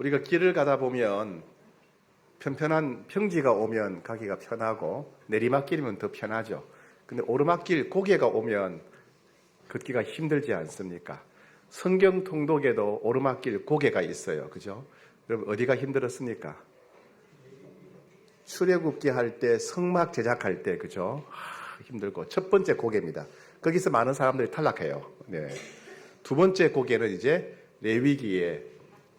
우리가 길을 가다 보면 편편한 평지가 오면 가기가 편하고 내리막길이면 더 편하죠. 근데 오르막길, 고개가 오면 걷기가 힘들지 않습니까? 성경 통독에도 오르막길, 고개가 있어요. 그죠? 여러분 어디가 힘들었습니까? 출애굽기 할 때, 성막 제작할 때, 그죠? 힘들고 첫 번째 고개입니다. 거기서 많은 사람들이 탈락해요. 네. 두 번째 고개는 이제 레위기에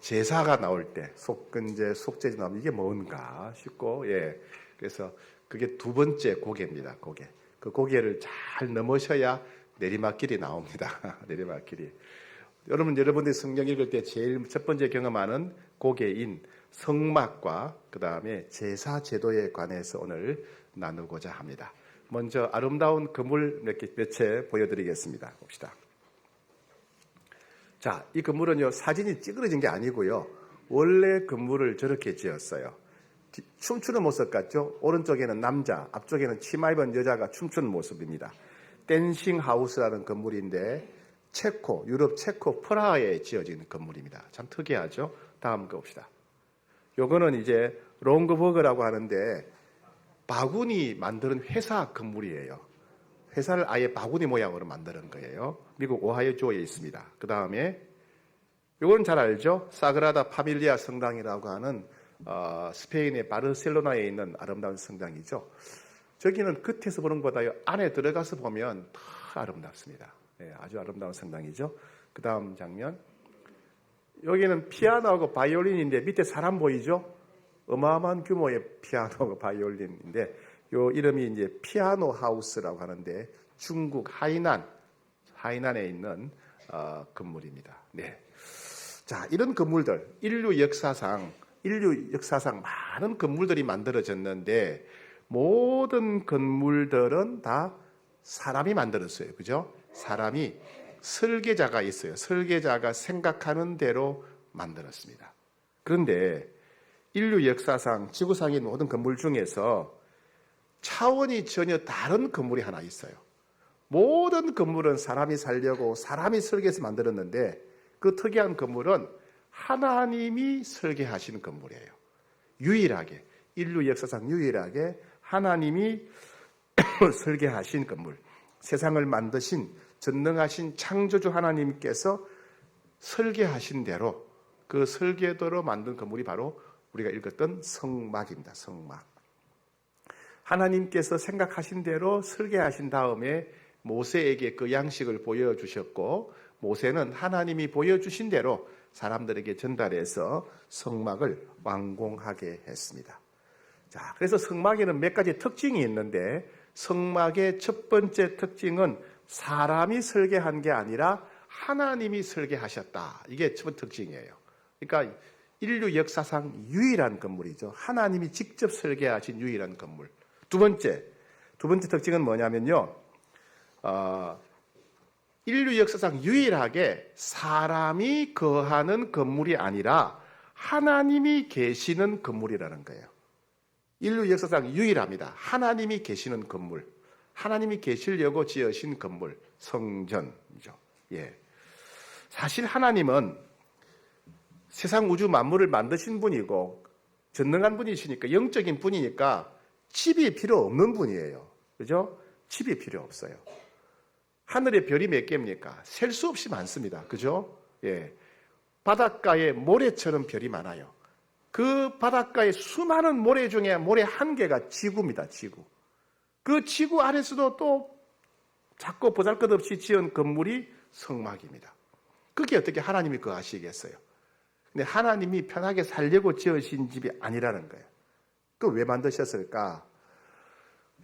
제사가 나올 때 속건제, 속죄제 나오면 이게 뭔가 싶고, 예. 그래서 그게 두 번째 고개입니다. 고개. 그 고개를 잘 넘으셔야 내리막길이 나옵니다. 내리막길이. 여러분들이 성경 읽을 때 제일 첫 번째 경험하는 고개인 성막과 그 다음에 제사 제도에 관해서 오늘 나누고자 합니다. 먼저 아름다운 건물 몇 채 보여드리겠습니다. 봅시다. 자, 이 건물은요, 사진이 찌그러진 게 아니고요. 원래 건물을 저렇게 지었어요. 춤추는 모습 같죠? 오른쪽에는 남자, 앞쪽에는 치마 입은 여자가 춤추는 모습입니다. 댄싱 하우스라는 건물인데 체코, 유럽 체코 프라하에 지어진 건물입니다. 참 특이하죠? 다음 거 봅시다. 요거는 이제 롱거버그라고 하는데 바구니 만드는 회사 건물이에요. 회사를 아예 바구니 모양으로 만드는 거예요. 미국 오하이오주에 있습니다. 그 다음에 요건 잘 알죠? 사그라다 파밀리아 성당이라고 하는 스페인의 바르셀로나에 있는 아름다운 성당이죠. 저기는 겉에서 보는 것보다 안에 들어가서 보면 더 아름답습니다. 네, 아주 아름다운 성당이죠. 그 다음 장면. 여기는 피아노하고 바이올린인데 밑에 사람 보이죠? 어마어마한 규모의 피아노하고 바이올린인데 요 이름이 이제 피아노 하우스라고 하는데 중국 하이난에 있는 건물입니다. 네. 자, 이런 건물들 인류 역사상 많은 건물들이 만들어졌는데 모든 건물들은 다 사람이 만들었어요. 그죠? 사람이 설계자가 있어요. 설계자가 생각하는 대로 만들었습니다. 그런데 인류 역사상 지구상의 모든 건물 중에서 차원이 전혀 다른 건물이 하나 있어요. 모든 건물은 사람이 살려고 사람이 설계해서 만들었는데 그 특이한 건물은 하나님이 설계하신 건물이에요. 유일하게, 인류 역사상 유일하게 하나님이 설계하신 건물. 세상을 만드신 전능하신 창조주 하나님께서 설계하신 대로 그 설계대로 만든 건물이 바로 우리가 읽었던 성막입니다. 성막. 하나님께서 생각하신 대로 설계하신 다음에 모세에게 그 양식을 보여주셨고 모세는 하나님이 보여주신 대로 사람들에게 전달해서 성막을 완공하게 했습니다. 자, 그래서 성막에는 몇 가지 특징이 있는데 성막의 첫 번째 특징은 사람이 설계한 게 아니라 하나님이 설계하셨다. 이게 첫 번째 특징이에요. 그러니까 인류 역사상 유일한 건물이죠. 하나님이 직접 설계하신 유일한 건물. 두 번째 특징은 뭐냐면요. 인류 역사상 유일하게 사람이 거하는 건물이 아니라 하나님이 계시는 건물이라는 거예요. 인류 역사상 유일합니다. 하나님이 계시는 건물. 하나님이 계시려고 지으신 건물, 성전이죠. 예. 사실 하나님은 세상 우주 만물을 만드신 분이고 전능한 분이시니까 영적인 분이니까 집이 필요 없는 분이에요. 그죠? 집이 필요 없어요. 하늘에 별이 몇 개입니까? 셀 수 없이 많습니다. 그죠? 예. 바닷가에 모래처럼 별이 많아요. 그 바닷가의 수많은 모래 중에 모래 한 개가 지구입니다. 지구. 그 지구 안에서도 또 작고 보잘것없이 지은 건물이 성막입니다. 그게 어떻게 하나님이 그거 아시겠어요? 근데 하나님이 편하게 살려고 지으신 집이 아니라는 거예요. 그 왜 만드셨을까?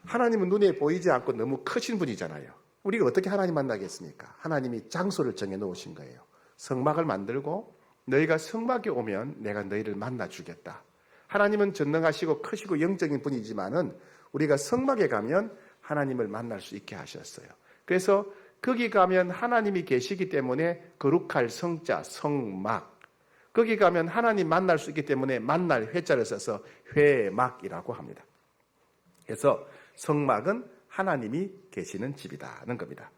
하나님은 눈에 보이지 않고 너무 크신 분이잖아요. 우리가 어떻게 하나님 만나겠습니까? 하나님이 장소를 정해 놓으신 거예요. 성막을 만들고 너희가 성막에 오면 내가 너희를 만나 주겠다. 하나님은 전능하시고 크시고 영적인 분이지만은 우리가 성막에 가면 하나님을 만날 수 있게 하셨어요. 그래서 거기 가면 하나님이 계시기 때문에 거룩할 성자, 성막. 거기 가면 하나님 만날 수 있기 때문에 만날 회자를 써서 회막이라고 합니다. 그래서 성막은 하나님이 계시는 집이다는 겁니다.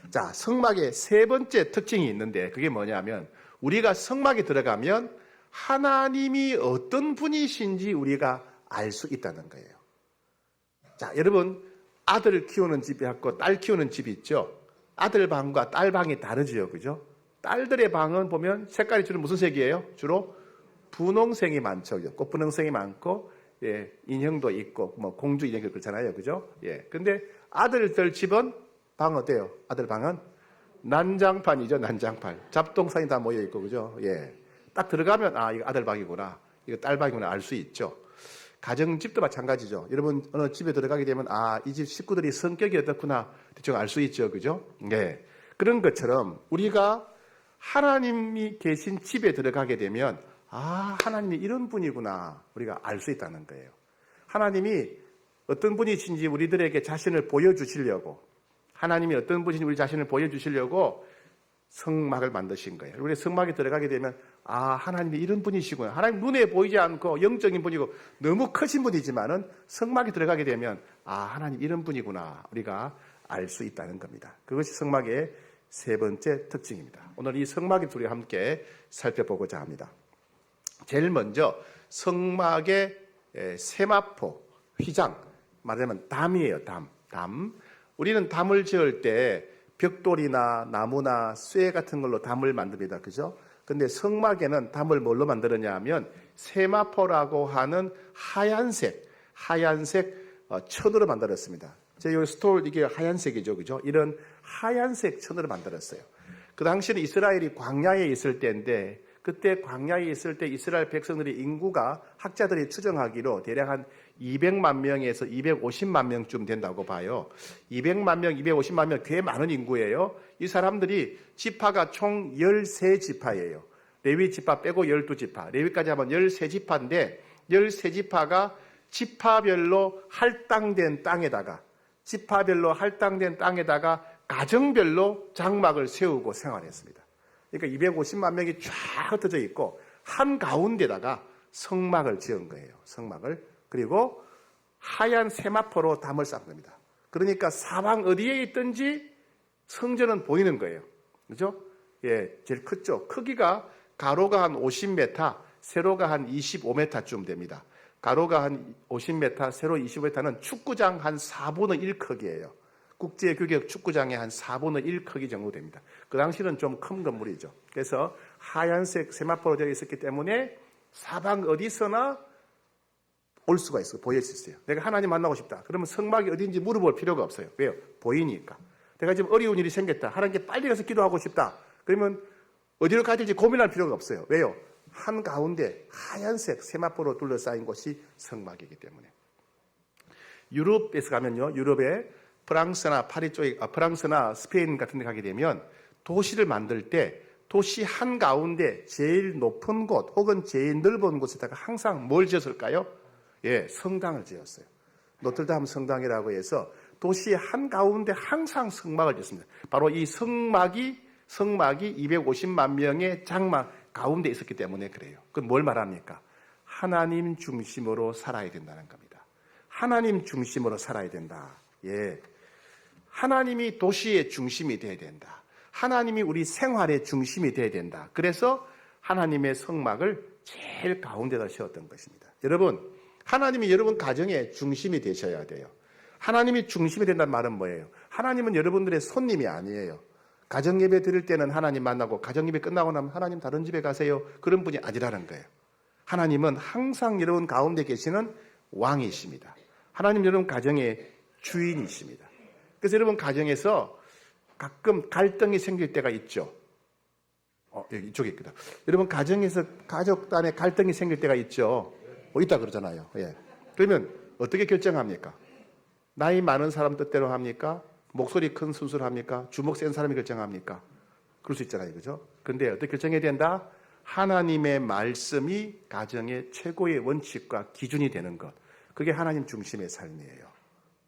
자, 성막의 세 번째 특징이 있는데 그게 뭐냐면 우리가 성막에 들어가면 하나님이 어떤 분이신지 우리가 알 수 있다는 거예요. 자, 여러분, 아들 키우는 집이 있고 딸 키우는 집이 있죠. 아들 방과 딸 방이 다르지요, 그죠? 딸들의 방은 보면 색깔이 주로 무슨 색이에요? 주로 분홍색이 많죠. 꽃분홍색이 많고, 예, 인형도 있고, 뭐 공주 인형 그렇잖아요, 그죠? 예, 근데 아들들 집은 방 어때요? 아들 방은 난장판이죠, 난장판. 잡동사니 다 모여 있고, 그죠? 예, 딱 들어가면 아, 이거 아들 방이구나, 이거 딸 방이구나 알 수 있죠. 가정집도 마찬가지죠. 여러분 어느 집에 들어가게 되면 아, 이 집 식구들이 성격이 어떻구나 대충 알 수 있죠, 그죠? 네, 그런 것처럼 우리가 하나님이 계신 집에 들어가게 되면 아, 하나님이 이런 분이구나 우리가 알 수 있다는 거예요. 하나님이 어떤 분이신지 우리들에게 자신을 보여주시려고, 하나님이 어떤 분이신지 우리 자신을 보여주시려고 성막을 만드신 거예요. 우리 성막에 들어가게 되면 아, 하나님이 이런 분이시구나. 하나님 눈에 보이지 않고 영적인 분이고 너무 크신 분이지만은 성막에 들어가게 되면 아, 하나님 이런 분이구나 우리가 알 수 있다는 겁니다. 그것이 성막의 세 번째 특징입니다. 오늘 이 성막의 둘이 함께 살펴보고자 합니다. 제일 먼저 성막의 세마포, 휘장, 말하자면 담이에요. 담. 우리는 담을 지을 때 벽돌이나 나무나 쇠 같은 걸로 담을 만듭니다. 그죠? 근데 성막에는 담을 뭘로 만들었냐 하면 세마포라고 하는 하얀색 천으로 만들었습니다. 제 요 스톨 이게 하얀색이죠. 그죠? 이런 하얀색 천으로 만들었어요. 그 당시에는 이스라엘이 광야에 있을 때인데 그때 광야에 있을 때 이스라엘 백성들의 인구가 학자들이 추정하기로 대략 한 200만 명에서 250만 명쯤 된다고 봐요. 200만 명, 250만 명 꽤 많은 인구예요. 이 사람들이 지파가 총 13지파예요. 레위 지파 빼고 12지파. 레위까지 하면 13지파인데 13지파가 지파별로 할당된 땅에다가 가정별로 장막을 세우고 생활했습니다. 그러니까 250만 명이 쫙 흩어져 있고 한가운데다가 성막을 지은 거예요. 성막을. 그리고 하얀 세마포로 담을 쌓은 겁니다. 그러니까 사방 어디에 있든지 성전은 보이는 거예요. 그죠? 예, 제일 크죠. 크기가 가로가 한 50m, 세로가 한 25m쯤 됩니다. 가로가 한 50m, 세로 25m는 축구장 한 4분의 1 크기예요. 국제규격 축구장의 한 4분의 1 크기 정도 됩니다. 그 당시는 좀 큰 건물이죠. 그래서 하얀색 세마포로 되어 있었기 때문에 사방 어디서나 올 수가 있어요. 보일 수 있어요. 내가 하나님 만나고 싶다. 그러면 성막이 어딘지 물어볼 필요가 없어요. 왜요? 보이니까. 내가 지금 어려운 일이 생겼다. 하나님께 빨리 가서 기도하고 싶다. 그러면 어디로 가야 될지 고민할 필요가 없어요. 왜요? 한가운데 하얀색 세마포로 둘러싸인 곳이 성막이기 때문에. 유럽에서 가면요. 유럽에 프랑스나 파리 쪽에, 프랑스나 스페인 같은 데 가게 되면 도시를 만들 때 도시 한가운데 제일 높은 곳 혹은 제일 넓은 곳에다가 항상 뭘 지었을까요? 예, 성당을 지었어요. 노틀담 성당이라고 해서 도시 한가운데 항상 성막을 지었습니다. 바로 이 성막이 250만 명의 장막 가운데 있었기 때문에 그래요. 그건 뭘 말합니까? 하나님 중심으로 살아야 된다는 겁니다. 하나님 중심으로 살아야 된다. 예. 하나님이 도시의 중심이 돼야 된다. 하나님이 우리 생활의 중심이 돼야 된다. 그래서 하나님의 성막을 제일 가운데다 세웠던 것입니다. 여러분, 하나님이 여러분 가정의 중심이 되셔야 돼요. 하나님이 중심이 된다는 말은 뭐예요? 하나님은 여러분들의 손님이 아니에요. 가정예배 드릴 때는 하나님 만나고 가정예배 끝나고 나면 하나님 다른 집에 가세요. 그런 분이 아니라는 거예요. 하나님은 항상 여러분 가운데 계시는 왕이십니다. 하나님 여러분 가정의 주인이십니다. 그래서 여러분 가정에서 가끔 갈등이 생길 때가 있죠. 여기 이쪽에 있거든. 여러분 가정에서 가족 간에 갈등이 생길 때가 있죠. 있다 그러잖아요. 예. 그러면 어떻게 결정합니까? 나이 많은 사람 뜻대로 합니까? 목소리 큰 순서로 합니까? 주먹 센 사람이 결정합니까? 그럴 수 있잖아요. 그죠? 근데 어떻게 결정해야 된다? 하나님의 말씀이 가정의 최고의 원칙과 기준이 되는 것. 그게 하나님 중심의 삶이에요.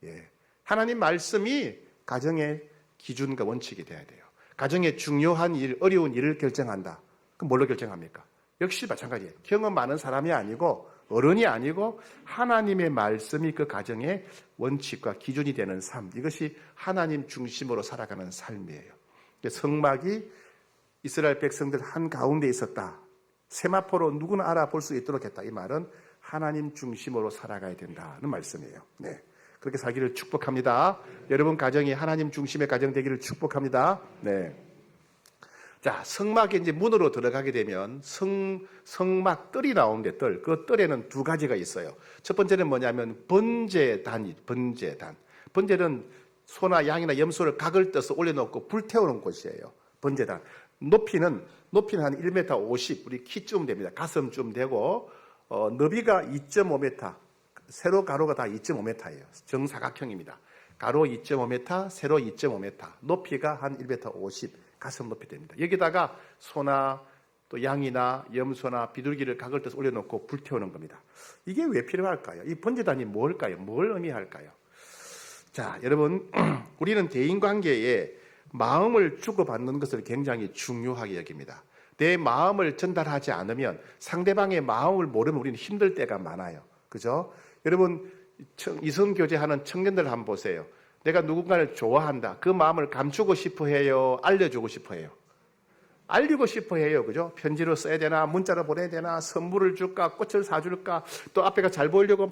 예. 하나님 말씀이 가정의 기준과 원칙이 돼야 돼요. 가정의 중요한 일, 어려운 일을 결정한다. 그럼 뭘로 결정합니까? 역시 마찬가지예요. 경험 많은 사람이 아니고 어른이 아니고 하나님의 말씀이 그 가정의 원칙과 기준이 되는 삶. 이것이 하나님 중심으로 살아가는 삶이에요. 성막이 이스라엘 백성들 한가운데 있었다. 세마포로 누구나 알아볼 수 있도록 했다. 이 말은 하나님 중심으로 살아가야 된다는 말씀이에요. 네. 그렇게 살기를 축복합니다. 여러분 가정이 하나님 중심의 가정 되기를 축복합니다. 네. 자, 성막에 이제 문으로 들어가게 되면 성막 뜰이 나오는데 그 뜰에는 두 가지가 있어요. 첫 번째는 뭐냐면 번제단이 번제단. 번제는 소나 양이나 염소를 각을 떠서 올려놓고 불태우는 곳이에요. 번제단. 높이는 한 1m 50, 우리 키쯤 됩니다. 가슴쯤 되고 너비가 2.5m, 세로 가로가 다 2.5m예요. 정사각형입니다. 가로 2.5m, 세로 2.5m, 높이가 한 1m 50, 가슴 높이 됩니다. 여기다가 소나 또 양이나 염소나 비둘기를 각을 떠서 올려놓고 불태우는 겁니다. 이게 왜 필요할까요? 이 번제단이 뭘까요? 뭘 의미할까요? 자, 여러분, 우리는 대인관계에 마음을 주고받는 것을 굉장히 중요하게 여깁니다. 내 마음을 전달하지 않으면 상대방의 마음을 모르면 우리는 힘들 때가 많아요. 그죠? 여러분, 이성교제하는 청년들 한번 보세요. 내가 누군가를 좋아한다. 그 마음을 감추고 싶어 해요? 알려주고 싶어 해요? 알리고 싶어 해요. 그죠? 편지로 써야 되나? 문자로 보내야 되나? 선물을 줄까? 꽃을 사줄까? 또 앞에가 잘 보이려고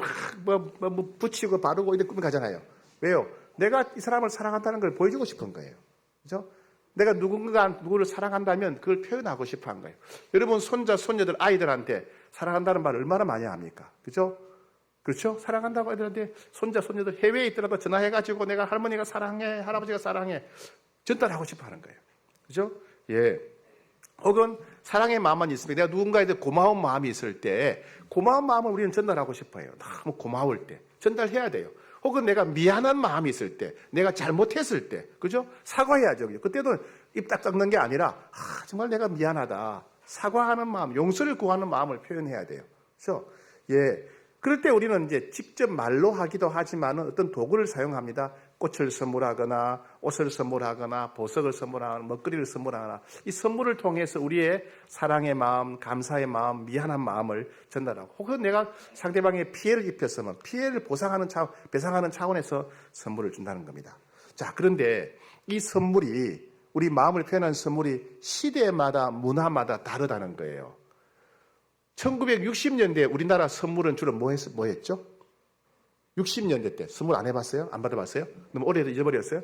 막 붙이고 바르고 이렇게 꾸며가잖아요. 왜요? 내가 이 사람을 사랑한다는 걸 보여주고 싶은 거예요. 그죠? 내가 누구를 사랑한다면 그걸 표현하고 싶어 한 거예요. 여러분, 손자, 손녀들, 아이들한테 사랑한다는 말을 얼마나 많이 합니까? 그죠? 그렇죠? 사랑한다고 애들한테 손자, 손녀들 해외에 있더라도 전화해가지고 내가 할머니가 사랑해, 할아버지가 사랑해. 전달하고 싶어 하는 거예요. 그죠? 예. 혹은 사랑의 마음만 있으면 내가 누군가에 대해 고마운 마음이 있을 때 고마운 마음을 우리는 전달하고 싶어 해요. 너무 고마울 때. 전달해야 돼요. 혹은 내가 미안한 마음이 있을 때, 내가 잘못했을 때, 그죠? 사과해야죠. 그때도 입 딱 닦는 게 아니라, 정말 내가 미안하다. 사과하는 마음, 용서를 구하는 마음을 표현해야 돼요. 그죠? 예. 그럴 때 우리는 이제 직접 말로 하기도 하지만 어떤 도구를 사용합니다. 꽃을 선물하거나, 옷을 선물하거나, 보석을 선물하거나, 먹거리를 선물하거나, 이 선물을 통해서 우리의 사랑의 마음, 감사의 마음, 미안한 마음을 전달하고, 혹은 내가 상대방에 피해를 입혔으면 피해를 배상하는 차원에서 선물을 준다는 겁니다. 자, 그런데 이 선물이, 우리 마음을 표현하는 선물이 시대마다, 문화마다 다르다는 거예요. 1960년대 우리나라 선물은 주로 뭐 했죠? 60년대 때 선물 안 해봤어요? 안 받아봤어요? 너무 오래돼서 잊어버렸어요?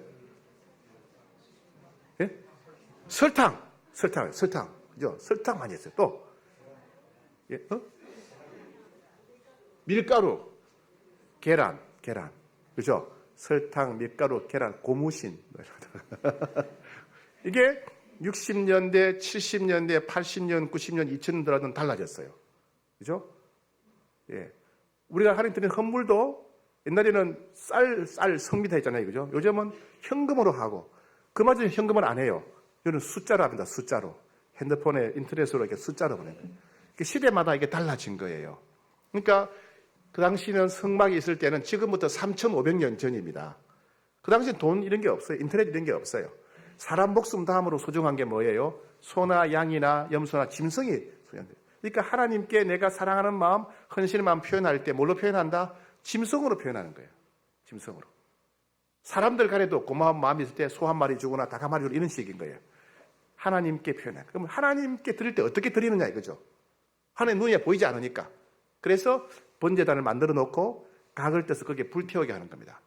예? 설탕. 그죠? 설탕 많이 했어요. 또? 예? 밀가루. 계란. 그죠? 설탕, 밀가루, 계란, 고무신. 이게 60년대, 70년대, 80년, 90년, 2000년 들어는 달라졌어요. 그죠? 예. 우리가 할인 드리는 선물도 옛날에는 쌀 성미다 했잖아요. 그죠? 요즘은 현금으로 하고, 그마저 현금은 안 해요. 이거는 숫자로 합니다. 숫자로. 핸드폰에, 인터넷으로 이렇게 숫자로 보내는 거예요. 시대마다 이게 달라진 거예요. 그러니까 그 당시는 성막이 있을 때는 지금부터 3,500년 전입니다. 그 당시엔 돈 이런 게 없어요. 인터넷 이런 게 없어요. 사람 목숨 다음으로 소중한 게 뭐예요? 소나 양이나 염소나 짐승이 소중한데. 그러니까 하나님께 내가 사랑하는 마음, 헌신의 마음 표현할 때 뭘로 표현한다? 짐승으로 표현하는 거예요. 짐승으로. 사람들 간에도 고마운 마음이 있을 때 소 한 마리 주거나 닭 한 마리 주거나 이런 식인 거예요. 하나님께 표현해요. 그럼 하나님께 드릴 때 어떻게 드리느냐 이거죠. 하나님 눈에 보이지 않으니까. 그래서 번제단을 만들어 놓고 각을 떠서 거기에 불 태우게 하는 겁니다.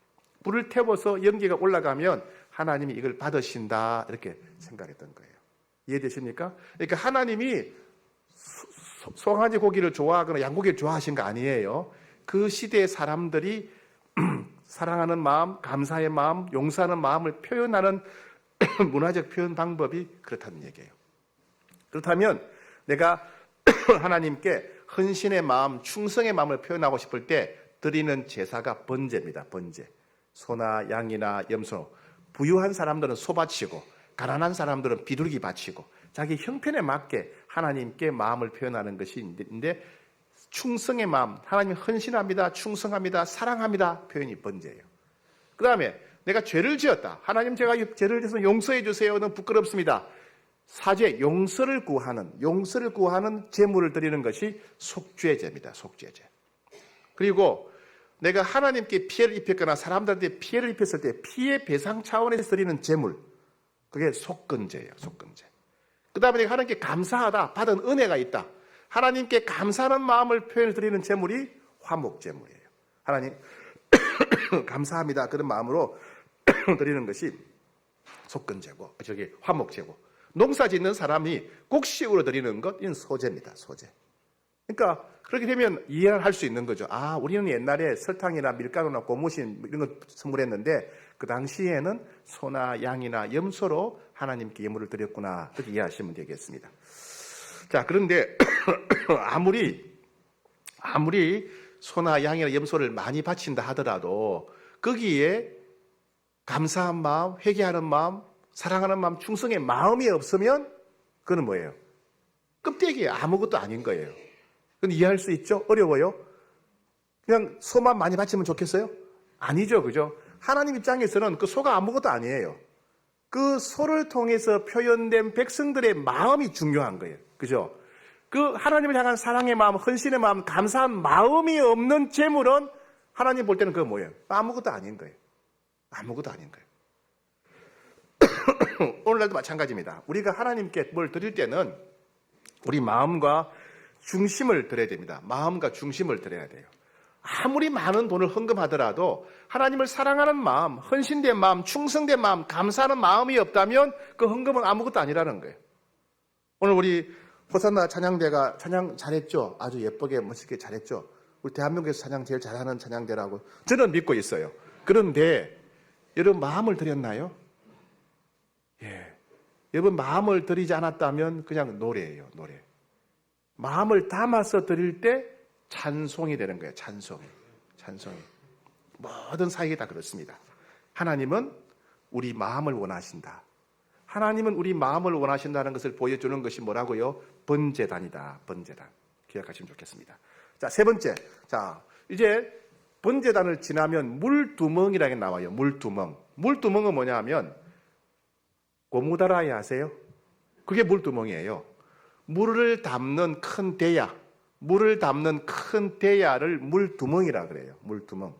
불을 태워서 연기가 올라가면 하나님이 이걸 받으신다 이렇게 생각했던 거예요. 이해되십니까? 그러니까 하나님이 송아지 고기를 좋아하거나 양고기를 좋아하신 거 아니에요. 그 시대의 사람들이 사랑하는 마음, 감사의 마음, 용서하는 마음을 표현하는 문화적 표현 방법이 그렇다는 얘기예요. 그렇다면 내가 하나님께 헌신의 마음, 충성의 마음을 표현하고 싶을 때 드리는 제사가 번제입니다. 번제. 소나 양이나 염소. 부유한 사람들은 소 바치고 가난한 사람들은 비둘기 바치고 자기 형편에 맞게 하나님께 마음을 표현하는 것이 있는데 충성의 마음, 하나님 헌신합니다, 충성합니다, 사랑합니다 표현이 번제예요. 그 다음에 내가 죄를 지었다. 하나님 제가 죄를 지어서 용서해 주세요. 너무 부끄럽습니다. 사죄, 용서를 구하는 제물을 드리는 것이 속죄제입니다. 속죄제. 그리고 내가 하나님께 피해를 입혔거나 사람들한테 피해를 입혔을 때 피해 배상 차원에서 드리는 제물, 그게 속건제예요. 속건제. 그 다음에 내가 하나님께 감사하다. 받은 은혜가 있다. 하나님께 감사하는 마음을 표현해 드리는 제물이 화목제물이에요. 하나님 감사합니다. 그런 마음으로 드리는 것이 속건제고, 화목제고. 농사 짓는 사람이 곡식으로 드리는 것은 소제입니다. 소제. 그러니까 그렇게 되면 이해를 할 수 있는 거죠. 아, 우리는 옛날에 설탕이나 밀가루나 고무신 이런 걸 선물했는데 그 당시에는 소나 양이나 염소로 하나님께 예물을 드렸구나. 그렇게 이해하시면 되겠습니다. 자, 그런데 아무리 소나 양이나 염소를 많이 바친다 하더라도 거기에 감사한 마음, 회개하는 마음, 사랑하는 마음, 충성의 마음이 없으면 그건 뭐예요? 껍데기에 아무것도 아닌 거예요. 그건 이해할 수 있죠? 어려워요? 그냥 소만 많이 바치면 좋겠어요? 아니죠, 그죠? 하나님 입장에서는 그 소가 아무것도 아니에요. 그 소를 통해서 표현된 백성들의 마음이 중요한 거예요. 그죠? 그 하나님을 향한 사랑의 마음, 헌신의 마음, 감사한 마음이 없는 제물은 하나님 볼 때는 그거 뭐예요? 아무것도 아닌 거예요. 아무것도 아닌 거예요. 오늘날도 마찬가지입니다. 우리가 하나님께 뭘 드릴 때는 우리 마음과 중심을 드려야 됩니다. 마음과 중심을 드려야 돼요. 아무리 많은 돈을 헌금하더라도 하나님을 사랑하는 마음, 헌신된 마음, 충성된 마음, 감사하는 마음이 없다면 그 헌금은 아무것도 아니라는 거예요. 오늘 우리 호산나 찬양대가 찬양 잘했죠? 아주 예쁘게 멋있게 잘했죠? 우리 대한민국에서 찬양 제일 잘하는 찬양대라고 저는 믿고 있어요. 그런데 여러분 마음을 드렸나요? 예. 여러분 마음을 드리지 않았다면 그냥 노래예요. 노래. 마음을 담아서 드릴 때 찬송이 되는 거예요. 찬송이. 모든 사역이 다 그렇습니다. 하나님은 우리 마음을 원하신다. 하나님은 우리 마음을 원하신다는 것을 보여주는 것이 뭐라고요? 번제단이다. 번제단. 기억하시면 좋겠습니다. 자, 세 번째. 자, 이제 번제단을 지나면 물두멍이라는 게 나와요. 물두멍. 물두멍은 뭐냐 하면 고무다라이 아세요? 그게 물두멍이에요. 물을 담는 큰 대야. 물을 담는 큰 대야를 물두멍이라 그래요. 물두멍.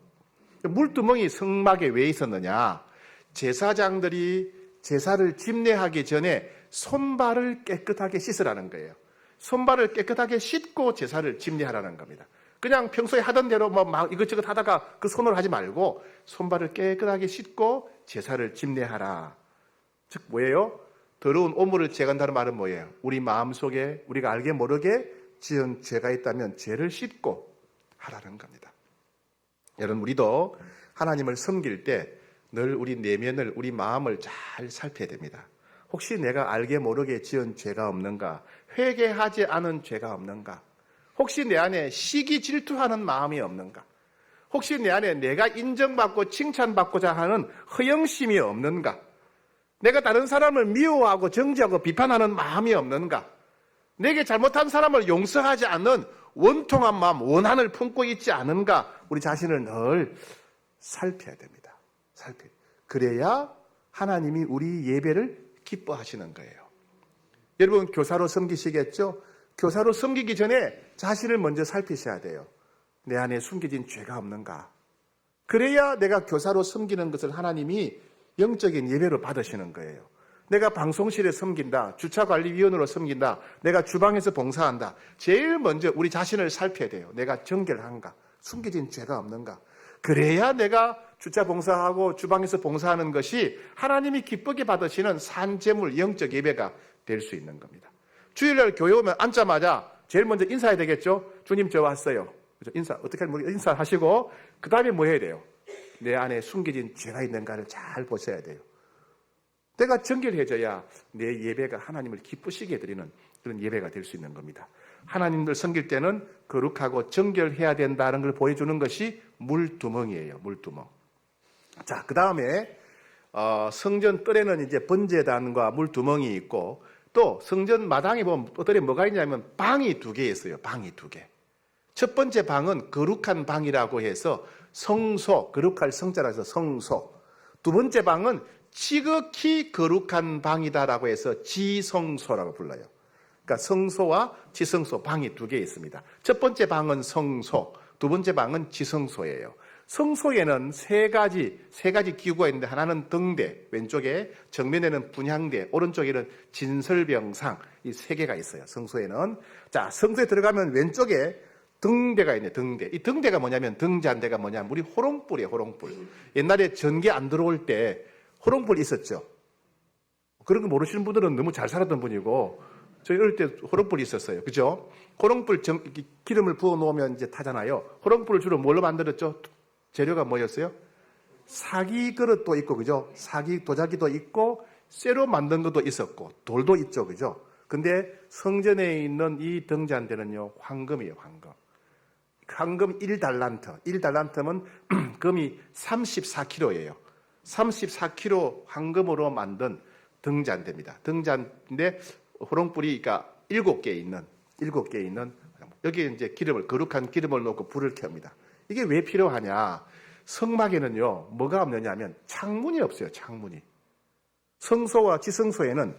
물두멍이 성막에 왜 있었느냐? 제사장들이 제사를 집례하기 전에 손발을 깨끗하게 씻으라는 거예요. 손발을 깨끗하게 씻고 제사를 집례하라는 겁니다. 그냥 평소에 하던 대로 막 이것저것 하다가 그 손으로 하지 말고 손발을 깨끗하게 씻고 제사를 집례하라. 즉 뭐예요? 더러운 오물을 제거한다는 말은 뭐예요? 우리 마음속에 우리가 알게 모르게 지은 죄가 있다면 죄를 씻고 하라는 겁니다. 여러분 우리도 하나님을 섬길 때 늘 우리 내면을 우리 마음을 잘 살펴야 됩니다. 혹시 내가 알게 모르게 지은 죄가 없는가? 회개하지 않은 죄가 없는가? 혹시 내 안에 시기 질투하는 마음이 없는가? 혹시 내 안에 내가 인정받고 칭찬받고자 하는 허영심이 없는가? 내가 다른 사람을 미워하고 정죄하고 비판하는 마음이 없는가? 내게 잘못한 사람을 용서하지 않는 원통한 마음, 원한을 품고 있지 않은가? 우리 자신을 늘 살펴야 됩니다. 그래야 하나님이 우리 예배를 기뻐하시는 거예요. 여러분 교사로 섬기시겠죠? 교사로 섬기기 전에 자신을 먼저 살피셔야 돼요. 내 안에 숨겨진 죄가 없는가? 그래야 내가 교사로 섬기는 것을 하나님이 영적인 예배로 받으시는 거예요. 내가 방송실에 섬긴다, 주차관리위원으로 섬긴다, 내가 주방에서 봉사한다. 제일 먼저 우리 자신을 살펴야 돼요. 내가 정결한가? 숨겨진 죄가 없는가? 그래야 내가 주차 봉사하고 주방에서 봉사하는 것이 하나님이 기쁘게 받으시는 산재물 영적 예배가 될 수 있는 겁니다. 주일날 교회 오면 앉자마자 제일 먼저 인사해야 되겠죠? 주님 저 왔어요. 인사 어떻게 하면 인사하시고 그 다음에 뭐 해야 돼요? 내 안에 숨겨진 죄가 있는가를 잘 보셔야 돼요. 내가 정결해져야 내 예배가 하나님을 기쁘시게 드리는 그런 예배가 될 수 있는 겁니다. 하나님을 섬길 때는 거룩하고 정결해야 된다는 걸 보여주는 것이 물두멍이에요. 물두멍. 자, 그 다음에 성전 뜰에는 이제 번제단과 물두멍이 있고 또 성전 마당에 보면 뜰에 뭐가 있냐면 방이 2개 있어요. 방이 2개. 첫 번째 방은 거룩한 방이라고 해서 성소, 거룩할 성자라 해서 성소. 두 번째 방은 지극히 거룩한 방이다라고 해서 지성소라고 불러요. 그러니까 성소와 지성소 방이 2개 있습니다. 첫 번째 방은 성소, 두 번째 방은 지성소예요. 성소에는 세 가지 기구가 있는데 하나는 등대, 왼쪽에 정면에는 분향대, 오른쪽에는 진설병상, 이 세 개가 있어요. 성소에는. 자, 성소에 들어가면 왼쪽에 등대가 있네, 등대. 이 등대가 뭐냐면, 등잔대가 뭐냐면, 우리 호롱불이에요, 호롱불. 옛날에 전기 안 들어올 때 호롱불 있었죠. 그런 거 모르시는 분들은 너무 잘 살았던 분이고, 저희 어릴 때 호롱불이 있었어요. 그죠? 호롱불 기름을 부어 놓으면 이제 타잖아요. 호롱불을 주로 뭘로 만들었죠? 재료가 뭐였어요? 사기 그릇도 있고, 그죠? 사기 도자기도 있고, 쇠로 만든 것도 있었고, 돌도 있죠, 그죠? 근데 성전에 있는 이 등잔대는요, 황금이에요, 황금. 황금 1달란트. 1달란트면 금이 34kg예요. 34kg 황금으로 만든 등잔대입니다. 등잔대 호롱불이 그러니까 7개 있는 여기에 이제 거룩한 기름을 넣고 불을 켭니다. 이게 왜 필요하냐? 성막에는요, 뭐가 없느냐면 창문이 없어요, 창문이. 성소와 지성소에는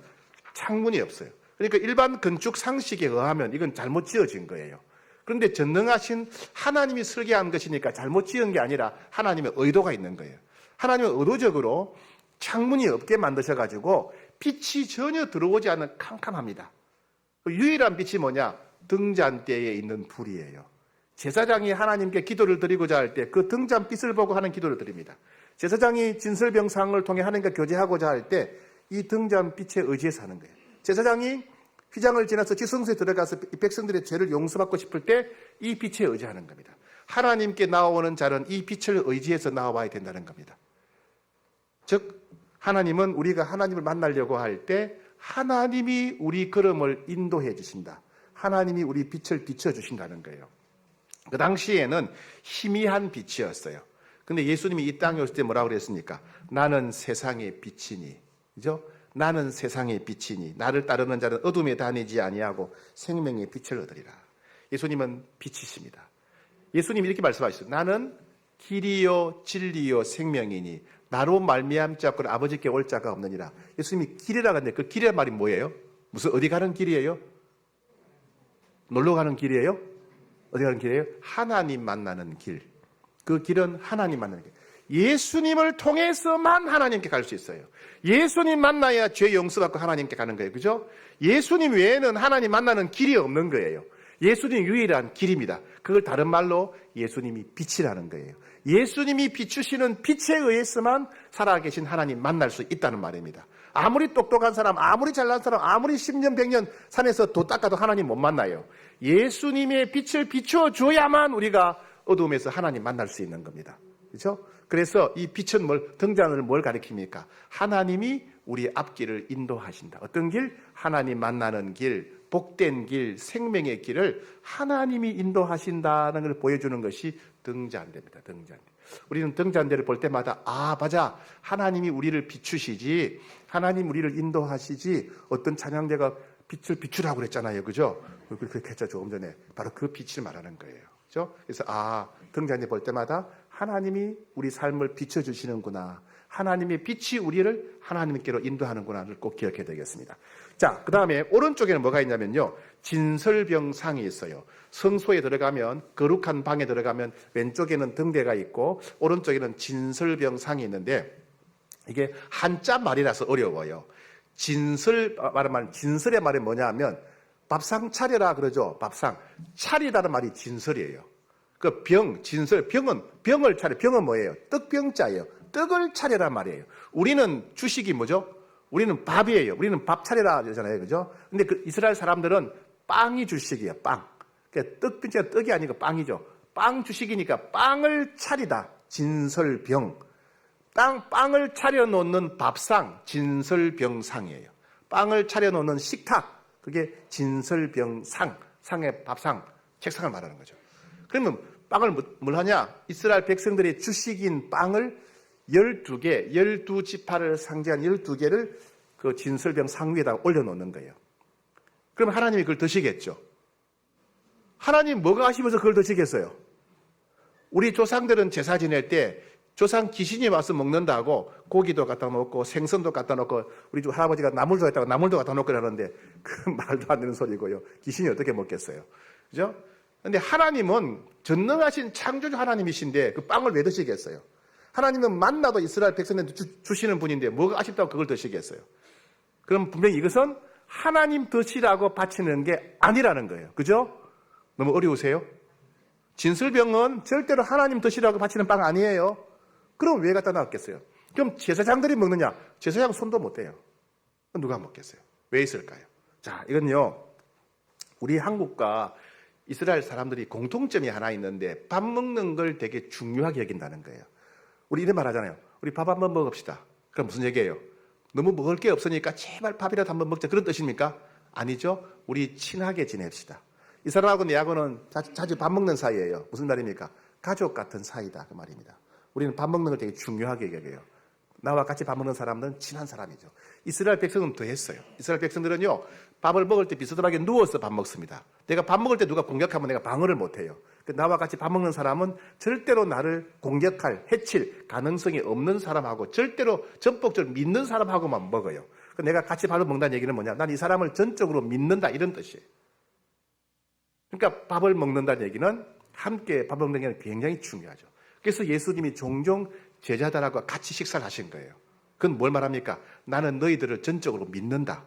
창문이 없어요. 그러니까 일반 건축 상식에 의하면 이건 잘못 지어진 거예요. 그런데 전능하신 하나님이 설계한 것이니까 잘못 지은 게 아니라 하나님의 의도가 있는 거예요. 하나님은 의도적으로 창문이 없게 만드셔가지고 빛이 전혀 들어오지 않는 캄캄합니다. 유일한 빛이 뭐냐? 등잔대에 있는 불이에요. 제사장이 하나님께 기도를 드리고자 할 때 그 등잔빛을 보고 하는 기도를 드립니다. 제사장이 진설병상을 통해 하나님과 교제하고자 할 때 이 등잔빛에 의지해서 하는 거예요. 제사장이 휘장을 지나서 지성소에 들어가서 이 백성들의 죄를 용서받고 싶을 때 이 빛에 의지하는 겁니다. 하나님께 나오는 자는 이 빛을 의지해서 나와야 된다는 겁니다. 즉 하나님은 우리가 하나님을 만나려고 할 때 하나님이 우리 걸음을 인도해 주신다. 하나님이 우리 빛을 비춰주신다는 거예요. 그 당시에는 희미한 빛이었어요. 근데 예수님이 이 땅에 오실 때 뭐라고 그랬습니까? 나는 세상의 빛이니. 그죠? 나는 세상의 빛이니. 나를 따르는 자는 어둠에 다니지 아니하고 생명의 빛을 얻으리라. 예수님은 빛이십니다. 예수님이 이렇게 말씀하셨어요. 나는 길이요 진리요 생명이니 나로 말미암지 않고는 아버지께 올 자가 없느니라. 예수님이 길이라고 하는데 그 길이란 말이 뭐예요? 무슨 어디 가는 길이에요? 놀러 가는 길이에요? 어디 가는 길이에요? 하나님 만나는 길. 그 길은 하나님 만나는 길. 예수님을 통해서만 하나님께 갈 수 있어요. 예수님 만나야 죄 용서받고 하나님께 가는 거예요. 그죠? 예수님 외에는 하나님 만나는 길이 없는 거예요. 예수님이 유일한 길입니다. 그걸 다른 말로 예수님이 빛이라는 거예요. 예수님이 비추시는 빛에 의해서만 살아계신 하나님 만날 수 있다는 말입니다. 아무리 똑똑한 사람, 아무리 잘난 사람, 아무리 10년, 100년 산에서 도 닦아도 하나님 못 만나요. 예수님의 빛을 비춰줘야만 우리가 어두움에서 하나님 만날 수 있는 겁니다. 그렇죠? 그래서 이 빛은 등잔을 뭘 가리킵니까? 하나님이 우리 앞길을 인도하신다. 어떤 길? 하나님 만나는 길, 복된 길, 생명의 길을 하나님이 인도하신다는 걸 보여주는 것이 등잔대입니다. 등잔대. 우리는 등잔대를 볼 때마다 맞아. 하나님이 우리를 비추시지. 하나님 우리를 인도하시지. 어떤 찬양대가 빛을 비추라고 그랬잖아요. 그죠? 그렇게 했죠. 조금 전에. 바로 그 빛을 말하는 거예요. 그죠? 그래서 등잔대 볼 때마다 하나님이 우리 삶을 비춰주시는구나. 하나님의 빛이 우리를 하나님께로 인도하는구나를 꼭 기억해야 되겠습니다. 자, 그 다음에 오른쪽에는 뭐가 있냐면요. 진설병상이 있어요. 성소에 들어가면, 거룩한 방에 들어가면 왼쪽에는 등대가 있고 오른쪽에는 진설병상이 있는데 이게 한자 말이라서 어려워요. 진설의 말이 뭐냐 하면 밥상 차려라 그러죠. 밥상. 차리다는 말이 진설이에요. 그 진설, 병을 차려. 병은 뭐예요? 떡병자예요. 떡을 차려란 말이에요. 우리는 주식이 뭐죠? 우리는 밥이에요. 우리는 밥 차려라 그러잖아요. 그죠? 근데 그 이스라엘 사람들은 빵이 주식이에요. 빵. 그러니까 떡병자가 떡이 아니고 빵이죠. 빵 주식이니까 빵을 차리다. 진설병. 빵을 차려놓는 밥상. 진설병상이에요. 빵을 차려놓는 식탁. 그게 진설병상. 상의 밥상. 책상을 말하는 거죠. 그러면 빵을 뭘 하냐? 이스라엘 백성들의 주식인 빵을 12개, 12지파를 상징한 12개를 그 진설병 상 위에다가 올려놓는 거예요. 그럼 하나님이 그걸 드시겠죠? 하나님 뭐가 아쉬워서 그걸 드시겠어요? 우리 조상들은 제사 지낼 때 조상 귀신이 와서 먹는다고 고기도 갖다 놓고 생선도 갖다 놓고 우리 할아버지가 나물 좋아했다고 나물도 갖다 놓고 그러는데 그 말도 안 되는 소리고요. 귀신이 어떻게 먹겠어요? 그죠? 근데 하나님은 전능하신 창조주 하나님이신데 그 빵을 왜 드시겠어요? 하나님은 만나도 이스라엘 백성들한테 주시는 분인데 뭐가 아쉽다고 그걸 드시겠어요? 그럼 분명히 이것은 하나님 드시라고 바치는 게 아니라는 거예요. 그죠? 너무 어려우세요? 진설병은 절대로 하나님 드시라고 바치는 빵 아니에요. 그럼 왜 갖다 놨겠어요? 그럼 제사장들이 먹느냐? 제사장 손도 못 대요. 누가 먹겠어요? 왜 있을까요? 자, 이건요, 우리 한국과 이스라엘 사람들이 공통점이 하나 있는데 밥 먹는 걸 되게 중요하게 여긴다는 거예요. 우리 이런 말 하잖아요. 우리 밥 한번 먹읍시다. 그럼 무슨 얘기예요? 너무 먹을 게 없으니까 제발 밥이라도 한번 먹자. 그런 뜻입니까? 아니죠. 우리 친하게 지냅시다. 이 사람하고 내하고는 자주 밥 먹는 사이예요. 무슨 말입니까? 가족 같은 사이다. 그 말입니다. 우리는 밥 먹는 걸 되게 중요하게 여겨요. 나와 같이 밥 먹는 사람은 친한 사람이죠. 이스라엘 백성은 더 했어요. 이스라엘 백성들은요, 밥을 먹을 때 비스듬하게 누워서 밥 먹습니다. 내가 밥 먹을 때 누가 공격하면 내가 방어를 못 해요. 나와 같이 밥 먹는 사람은 절대로 나를 공격할, 해칠 가능성이 없는 사람하고 절대로 전폭적으로 믿는 사람하고만 먹어요. 내가 같이 밥을 먹는다는 얘기는 뭐냐? 난 이 사람을 전적으로 믿는다, 이런 뜻이에요. 그러니까 밥을 먹는다는 얘기는 함께 밥을 먹는 게 굉장히 중요하죠. 그래서 예수님이 종종 제자들하고 같이 식사를 하신 거예요. 그건 뭘 말합니까? 나는 너희들을 전적으로 믿는다.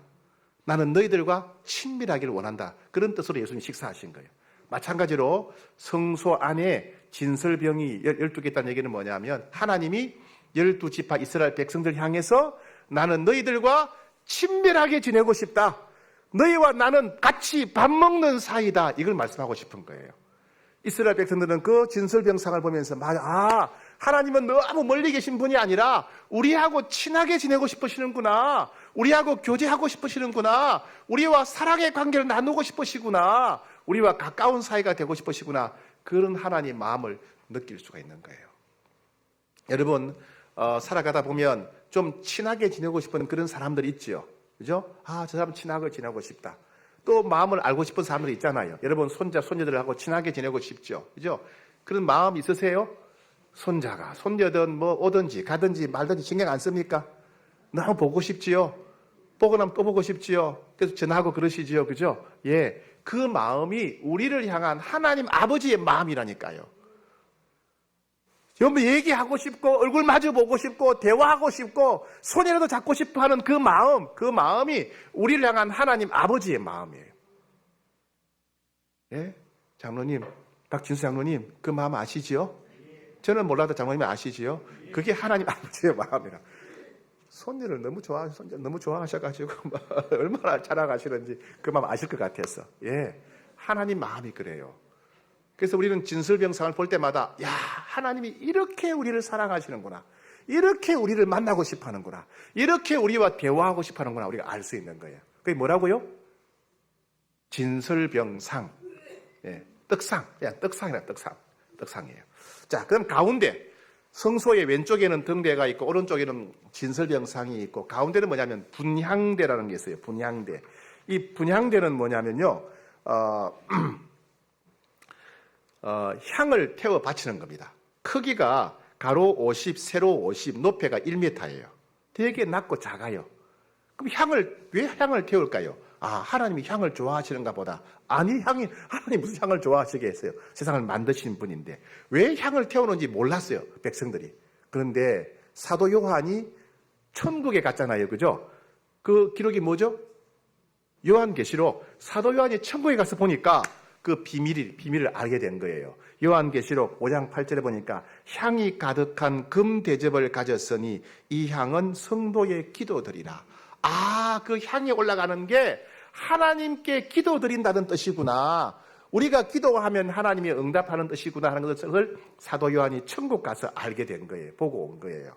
나는 너희들과 친밀하기를 원한다. 그런 뜻으로 예수님이 식사하신 거예요. 마찬가지로 성소 안에 진설병이 12개 있다는 얘기는 뭐냐면 하나님이 12지파 이스라엘 백성들 향해서 나는 너희들과 친밀하게 지내고 싶다. 너희와 나는 같이 밥 먹는 사이다. 이걸 말씀하고 싶은 거예요. 이스라엘 백성들은 그 진설병상을 보면서 하나님은 너무 멀리 계신 분이 아니라 우리하고 친하게 지내고 싶으시는구나. 우리하고 교제하고 싶으시는구나. 우리와 사랑의 관계를 나누고 싶으시구나. 우리와 가까운 사이가 되고 싶으시구나. 그런 하나님의 마음을 느낄 수가 있는 거예요. 여러분, 살아가다 보면 좀 친하게 지내고 싶은 그런 사람들이 있지요. 그죠? 저 사람 친하게 지내고 싶다. 또 마음을 알고 싶은 사람들이 있잖아요. 여러분, 손자, 손녀들하고 친하게 지내고 싶죠. 그죠? 그런 마음 있으세요? 손자가, 손녀든 뭐 오든지 가든지 말든지 신경 안 씁니까? 너무 보고 싶지요? 보고 나면 또 보고 싶지요? 그래서 전화하고 그러시지요? 그죠? 예. 그 마음이 우리를 향한 하나님 아버지의 마음이라니까요. 여러분, 얘기하고 싶고, 얼굴 마주 보고 싶고, 대화하고 싶고, 손이라도 잡고 싶어 하는 그 마음이 우리를 향한 하나님 아버지의 마음이에요. 예? 장로님, 박진수 장로님, 그 마음 아시지요? 저는 몰라도 장로님이 아시지요? 그게 하나님 아버지의 마음이라. 손녀를 너무 좋아하셔가지고, 얼마나 자랑하시는지 그 마음 아실 것 같아서. 예. 하나님 마음이 그래요. 그래서 우리는 진설병상을 볼 때마다 하나님이 이렇게 우리를 사랑하시는구나. 이렇게 우리를 만나고 싶어 하는구나. 이렇게 우리와 대화하고 싶어 하는구나. 우리가 알 수 있는 거예요. 그게 뭐라고요? 진설병상. 예, 떡상. 그냥 떡상이에요. 자, 그럼 가운데 성소의 왼쪽에는 등대가 있고 오른쪽에는 진설병상이 있고 가운데는 뭐냐면 분향대라는 게 있어요. 분향대. 이 분향대는 뭐냐면요. 향을 태워 바치는 겁니다. 크기가 가로 50, 세로 50, 높이가 1m예요. 되게 낮고 작아요. 그럼 왜 향을 태울까요? 하나님이 향을 좋아하시는가 보다. 아니, 하나님 무슨 향을 좋아하시겠어요? 세상을 만드신 분인데. 왜 향을 태우는지 몰랐어요, 백성들이. 그런데 사도 요한이 천국에 갔잖아요. 그죠? 그 기록이 뭐죠? 요한계시록. 사도 요한이 천국에 가서 보니까 그 비밀을 알게 된 거예요. 요한계시록 5장 8절에 보니까 향이 가득한 금 대접을 가졌으니 이 향은 성도의 기도드리라. 그 향이 올라가는 게 하나님께 기도드린다는 뜻이구나. 우리가 기도하면 하나님이 응답하는 뜻이구나 하는 것을 사도 요한이 천국 가서 알게 된 거예요. 보고 온 거예요.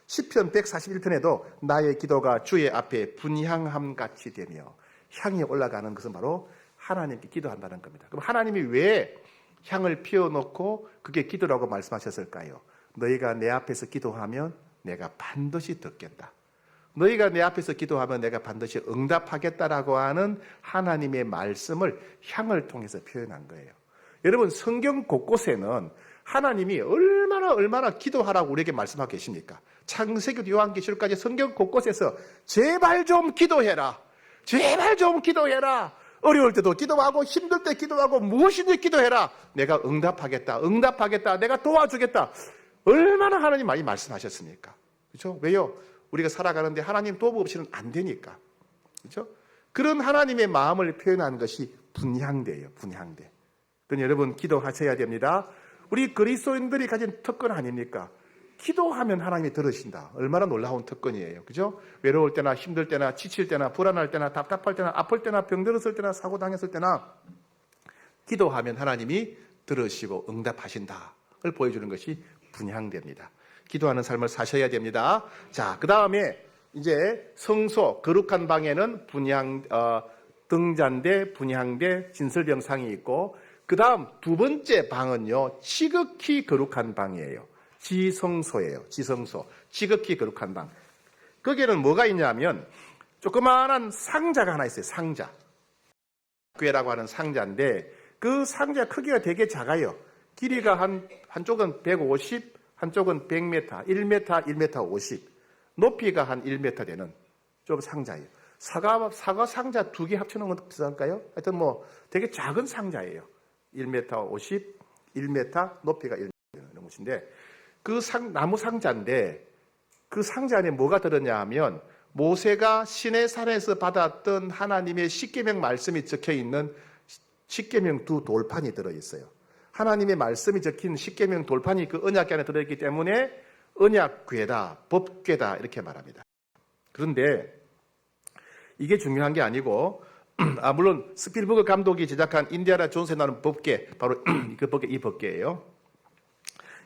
시편 141편에도 나의 기도가 주의 앞에 분향함 같이 되며 향이 올라가는 것은 바로 하나님께 기도한다는 겁니다. 그럼 하나님이 왜 향을 피워놓고 그게 기도라고 말씀하셨을까요? 너희가 내 앞에서 기도하면 내가 반드시 듣겠다. 너희가 내 앞에서 기도하면 내가 반드시 응답하겠다라고 하는 하나님의 말씀을 향을 통해서 표현한 거예요. 여러분, 성경 곳곳에는 하나님이 얼마나 기도하라고 우리에게 말씀하고 계십니까? 창세기부터 요한계시록까지 성경 곳곳에서 제발 좀 기도해라. 제발 좀 기도해라. 어려울 때도 기도하고 힘들 때 기도하고 무엇이든 기도해라. 내가 응답하겠다. 응답하겠다. 내가 도와주겠다. 얼마나 하나님 많이 말씀하셨습니까? 그렇죠? 왜요? 우리가 살아가는데 하나님 도움 없이는 안 되니까. 그렇죠? 그런 하나님의 마음을 표현하는 것이 분향대예요. 분향대. 그건 여러분 기도하셔야 됩니다. 우리 그리스도인들이 가진 특권 아닙니까? 기도하면 하나님이 들으신다. 얼마나 놀라운 특권이에요. 그죠? 외로울 때나 힘들 때나 지칠 때나 불안할 때나 답답할 때나 아플 때나 병들었을 때나 사고 당했을 때나 기도하면 하나님이 들으시고 응답하신다를 보여주는 것이 분향대입니다. 기도하는 삶을 사셔야 됩니다. 자, 그 다음에 이제 성소 거룩한 방에는 등잔대, 분향대, 진설병상이 있고 그 다음 두 번째 방은요 지극히 거룩한 방이에요. 지성소예요. 지성소. 지극히 거룩한 방. 거기에는 뭐가 있냐면 조그마한 상자가 하나 있어요. 상자. 궤라고 하는 상자인데 그 상자 크기가 되게 작아요. 길이가 한쪽은 150, 한쪽은 100m, 1m, 1m 50. 높이가 한 1m 되는 좀 상자예요. 사과 상자 두 개 합쳐놓은 것도 비슷할까요? 하여튼 뭐 되게 작은 상자예요. 1m 50, 1m, 높이가 1m 되는 곳인데 그 나무 상자인데 그 상자 안에 뭐가 들었냐 하면 모세가 시내산에서 받았던 하나님의 십계명 말씀이 적혀있는 십계명 두 돌판이 들어있어요. 하나님의 말씀이 적힌 십계명 돌판이 그 언약궤 안에 들어있기 때문에 언약궤다, 법궤다 이렇게 말합니다. 그런데 이게 중요한 게 아니고 물론 스필버그 감독이 제작한 인디아나 존스에 나오는 법궤 바로 이 법궤예요.